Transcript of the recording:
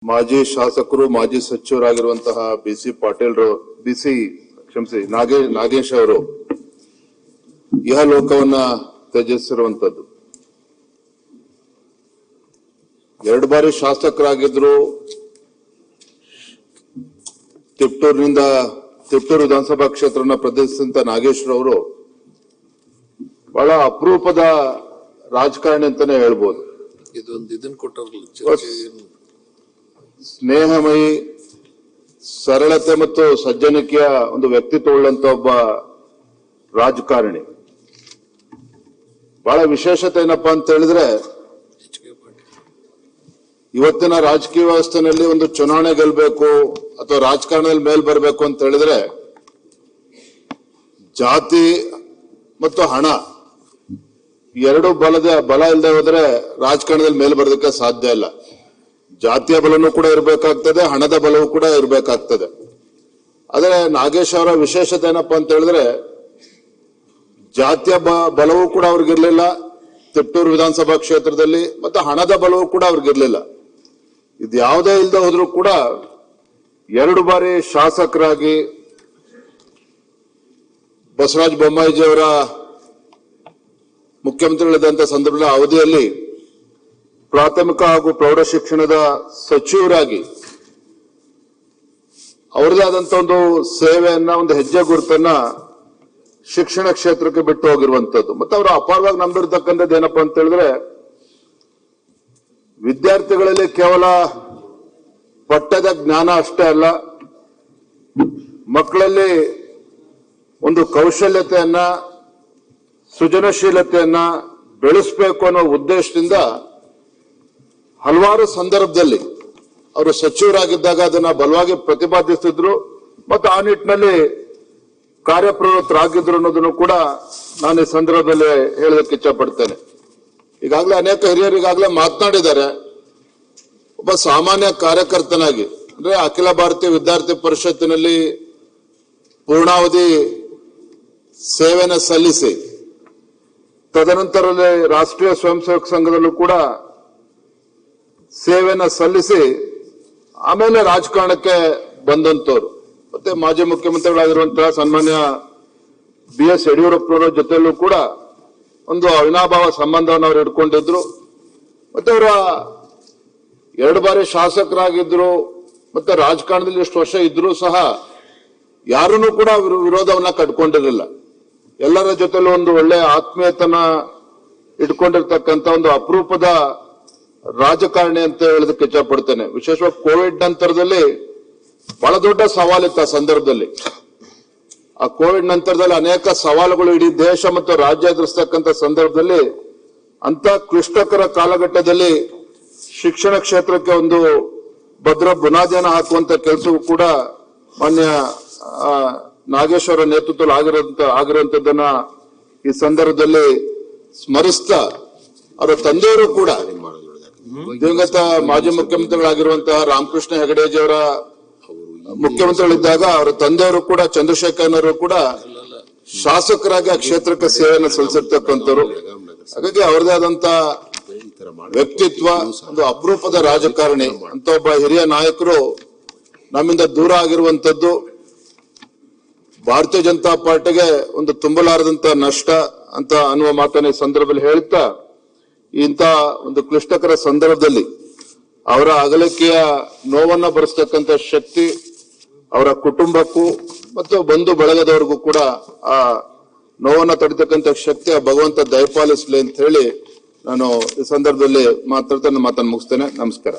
ಮಾಜಿ ಶಾಸಕರು ಮಾಜಿ ಸಚಿವರಾಗಿರುವಂತಹ ಬಿಸಿ ಪಾಟೀಲ್ ನಾಗೇಶ್ ಅವರು ಇಹಲೋಕವನ್ನ ತ್ಯಜಿಸಿರುವಂತದ್ದು. 2 ಬಾರಿ ಶಾಸಕರಾಗಿದ್ರು. ತಿಪ್ಟೂರು ವಿಧಾನಸಭಾ ಕ್ಷೇತ್ರನ ಪ್ರತಿನಿಧಿಸಿದಂತ ನಾಗೇಶ್ ಅವರು ಬಹಳ ಅಪರೂಪದ ರಾಜಕಾರಣಿ ಅಂತಾನೆ ಹೇಳ್ಬೋದು. ಸ್ನೇಹಮಯಿ, ಸರಳತೆ ಮತ್ತು ಸಜ್ಜನಿಕೆಯ ಒಂದು ವ್ಯಕ್ತಿತ್ವ ಉಳ್ಳಂತ ಒಬ್ಬ ರಾಜಕಾರಣಿ. ಬಹಳ ವಿಶೇಷತೆ ಏನಪ್ಪಾ ಅಂತ ಹೇಳಿದ್ರೆ, ಇವತ್ತಿನ ರಾಜಕೀಯ ವ್ಯವಸ್ಥೆಯಲ್ಲಿ ಒಂದು ಚುನಾವಣೆ ಗೆಲ್ಲಬೇಕು ಅಥವಾ ರಾಜಕಾರಣದಲ್ಲಿ ಮೇಲ್ ಬರಬೇಕು ಅಂತ ಹೇಳಿದ್ರೆ ಜಾತಿ ಮತ್ತು ಹಣ ಎರಡು ಬಲ ಇಲ್ಲದೆ ಹೋದ್ರೆ ರಾಜಕಾರಣದಲ್ಲಿ ಮೇಲ್ ಬರೋದಕ್ಕೆ ಸಾಧ್ಯ ಇಲ್ಲ. ಜಾತಿಯ ಬಲನೂ ಕೂಡ ಇರಬೇಕಾಗ್ತದೆ, ಹಣದ ಬಲವೂ ಕೂಡ ಇರಬೇಕಾಗ್ತದೆ. ಆದ್ರೆ ನಾಗೇಶ್ ಅವರ ವಿಶೇಷತೆ ಏನಪ್ಪಾ ಅಂತ ಹೇಳಿದ್ರೆ, ಜಾತಿಯ ಬಲವೂ ಕೂಡ ಅವ್ರಿಗಿರ್ಲಿಲ್ಲ ತಿಪ್ಟೂರು ವಿಧಾನಸಭಾ ಕ್ಷೇತ್ರದಲ್ಲಿ, ಮತ್ತೆ ಹಣದ ಬಲವೂ ಕೂಡ ಅವ್ರಿಗಿರ್ಲಿಲ್ಲ. ಇದು ಯಾವುದೇ ಇಲ್ಲದೆ ಹೋದ್ರೂ ಕೂಡ 2 ಬಾರಿ ಶಾಸಕರಾಗಿ ಬಸವರಾಜ ಬೊಮ್ಮಾಯಿಜಿಯವರ ಮುಖ್ಯಮಂತ್ರಿಗಳಿದ್ದಂತ ಸಂದರ್ಭದ ಅವಧಿಯಲ್ಲಿ ಪ್ರಾಥಮಿಕ ಹಾಗೂ ಪ್ರೌಢ ಶಿಕ್ಷಣದ ಸಚಿವರಾಗಿ ಅವರದೇ ಆದಂತ ಒಂದು ಸೇವೆಯನ್ನ, ಒಂದು ಹೆಜ್ಜೆ ಗುರುತನ್ನ ಶಿಕ್ಷಣ ಕ್ಷೇತ್ರಕ್ಕೆ ಬಿಟ್ಟು ಹೋಗಿರುವಂತದ್ದು. ಮತ್ತೆ ಅವರು ಅಪಾರವಾಗಿ ನಂಬಿರ್ತಕ್ಕಂಥದ್ದು ಏನಪ್ಪಾ ಅಂತ ಹೇಳಿದ್ರೆ, ವಿದ್ಯಾರ್ಥಿಗಳಲ್ಲಿ ಕೇವಲ ಪಠ್ಯದ ಜ್ಞಾನ ಅಷ್ಟೇ ಅಲ್ಲ, ಮಕ್ಕಳಲ್ಲಿ ಒಂದು ಕೌಶಲ್ಯತೆಯನ್ನ, ಸೃಜನಶೀಲತೆಯನ್ನ ಬೆಳೆಸಬೇಕು ಅನ್ನೋ ಉದ್ದೇಶದಿಂದ ಹಲವಾರು ಸಂದರ್ಭದಲ್ಲಿ ಅವರು ಸಚಿವರಾಗಿದ್ದಾಗ ಅದನ್ನ ಬಲವಾಗಿ ಪ್ರತಿಪಾದಿಸುತ್ತಿದ್ರು ಮತ್ತು ಆ ನಿಟ್ಟಿನಲ್ಲಿ ಕಾರ್ಯಪ್ರವೃತ್ತರಾಗಿದ್ರು ಅನ್ನೋದನ್ನು ಕೂಡ ನಾನು ಈ ಸಂದರ್ಭದಲ್ಲಿ ಹೇಳೋದಕ್ಕೆ ಇಚ್ಛಪಡ್ತೇನೆ. ಈಗಾಗಲೇ ಅನೇಕ ಹಿರಿಯರು ಈಗಾಗಲೇ ಮಾತನಾಡಿದ್ದಾರೆ. ಒಬ್ಬ ಸಾಮಾನ್ಯ ಕಾರ್ಯಕರ್ತನಾಗಿ, ಅಂದ್ರೆ ಅಖಿಲ ಭಾರತೀಯ ವಿದ್ಯಾರ್ಥಿ ಪರಿಷತ್ತಿನಲ್ಲಿ ಪೂರ್ಣಾವಧಿ ಸೇವೆನ ಸಲ್ಲಿಸಿ, ತದನಂತರದಲ್ಲಿ ರಾಷ್ಟ್ರೀಯ ಸ್ವಯಂ ಸೇವಕ ಸಂಘದಲ್ಲೂ ಕೂಡ ಸೇವೆನ ಸಲ್ಲಿಸಿ ಆಮೇಲೆ ರಾಜಕಾರಣಕ್ಕೆ ಬಂದಂತವ್ರು. ಮತ್ತೆ ಮಾಜಿ ಮುಖ್ಯಮಂತ್ರಿಗಳಾಗಿರುವಂತಹ ಸನ್ಮಾನ್ಯ BS ಯಡಿಯೂರಪ್ಪನವರ ಜೊತೆಯಲ್ಲೂ ಕೂಡ ಒಂದು ಅವಿನಾಭಾವ ಸಂಬಂಧವನ್ನು ಅವರು ಇಟ್ಕೊಂಡಿದ್ರು. ಮತ್ತೆ ಅವರ 2 ಬಾರಿ ಶಾಸಕರಾಗಿದ್ರು, ಮತ್ತೆ ರಾಜಕಾರಣದಲ್ಲಿ ಎಷ್ಟು ವರ್ಷ ಇದ್ರೂ ಸಹ ಯಾರನ್ನೂ ಕೂಡ ವಿರೋಧವನ್ನ ಕಟ್ಕೊಂಡಿರಲಿಲ್ಲ. ಎಲ್ಲರ ಜೊತೆಲೂ ಒಂದು ಒಳ್ಳೆ ಆತ್ಮೀಯತನ ಇಟ್ಕೊಂಡಿರ್ತಕ್ಕಂಥ ಒಂದು ಅಪರೂಪದ ರಾಜಕಾರಣಿ ಅಂತ ಹೇಳೋದಕ್ಕೆ ಇಚ್ಛಪಡ್ತೇನೆ. ವಿಶೇಷವಾಗಿ ಕೋವಿಡ್ ನಂತರದಲ್ಲಿ ಬಹಳ ದೊಡ್ಡ ಸವಾಲಿತ್ತು ಆ ಸಂದರ್ಭದಲ್ಲಿ. ಆ ಕೋವಿಡ್ ನಂತರದಲ್ಲಿ ಅನೇಕ ಸವಾಲುಗಳು ಇಡೀ ದೇಶ ಮತ್ತು ರಾಜ್ಯ ಎದುರಿಸ್ತಕ್ಕಂಥ ಸಂದರ್ಭದಲ್ಲಿ, ಅಂತ ಕ್ಲಿಷ್ಟಕರ ಕಾಲಘಟ್ಟದಲ್ಲಿ ಶಿಕ್ಷಣ ಕ್ಷೇತ್ರಕ್ಕೆ ಒಂದು ಭದ್ರ ಬುನಾದಿಯನ್ನು ಹಾಕುವಂತ ಕೆಲಸವೂ ಕೂಡ ಮಾನ್ಯ ನಾಗೇಶ್ ಅವರ ನೇತೃತ್ವದಲ್ಲಿ ಆಗಿರುವಂತದ್ದನ್ನ ಈ ಸಂದರ್ಭದಲ್ಲಿ ಸ್ಮರಿಸ್ತಾ, ಅವರ ತಂದೆಯವರು ಕೂಡ ದಿವಂಗತ ಮಾಜಿ ಮುಖ್ಯಮಂತ್ರಿಗಳಾಗಿರುವಂತಹ ರಾಮಕೃಷ್ಣ ಹೆಗಡೆಜಿಯವರ ಮುಖ್ಯಮಂತ್ರಿಗಳಿದ್ದಾಗ ಅವರ ತಂದೆಯವರು ಕೂಡ ಚಂದ್ರಶೇಖರನವರು ಕೂಡ ಶಾಸಕರಾಗಿ ಆ ಕ್ಷೇತ್ರಕ್ಕೆ ಸೇವೆಯನ್ನು ಸಲ್ಲಿಸಿರ್ತಕ್ಕಂಥವ್ರು. ಹಾಗಾಗಿ ಅವರದೇ ಆದಂತ ವ್ಯಕ್ತಿತ್ವ, ಒಂದು ಅಪರೂಪದ ರಾಜಕಾರಣಿ ಅಂತ ಒಬ್ಬ ಹಿರಿಯ ನಾಯಕರು ನಮ್ಮಿಂದ ದೂರ ಆಗಿರುವಂತದ್ದು ಭಾರತೀಯ ಜನತಾ ಪಾರ್ಟಿಗೆ ಒಂದು ತುಂಬಲಾರದಂತ ನಷ್ಟ ಅಂತ ಅನ್ನುವ ಮಾತನ್ನ ಈ ಸಂದರ್ಭದಲ್ಲಿ ಹೇಳ್ತಾ, ಇಂಥ ಒಂದು ಕ್ಲಿಷ್ಟಕರ ಸಂದರ್ಭದಲ್ಲಿ ಅವರ ಅಗಲಿಕೆಯ ನೋವನ್ನ ಭರಿಸ್ತಕ್ಕಂಥ ಶಕ್ತಿ ಅವರ ಕುಟುಂಬಕ್ಕೂ ಮತ್ತು ಬಂಧು ಬಳಗದವರಿಗೂ ಕೂಡ ಆ ನೋವನ್ನ ತಡಿತಕ್ಕಂಥ ಶಕ್ತಿ ಆ ಭಗವಂತ ದಯಪಾಲಿಸಲಿ ಅಂತ ಹೇಳಿ ನಾನು ಈ ಸಂದರ್ಭದಲ್ಲಿ ಮಾತನ್ನ ಮುಗಿಸ್ತೇನೆ. ನಮಸ್ಕಾರ.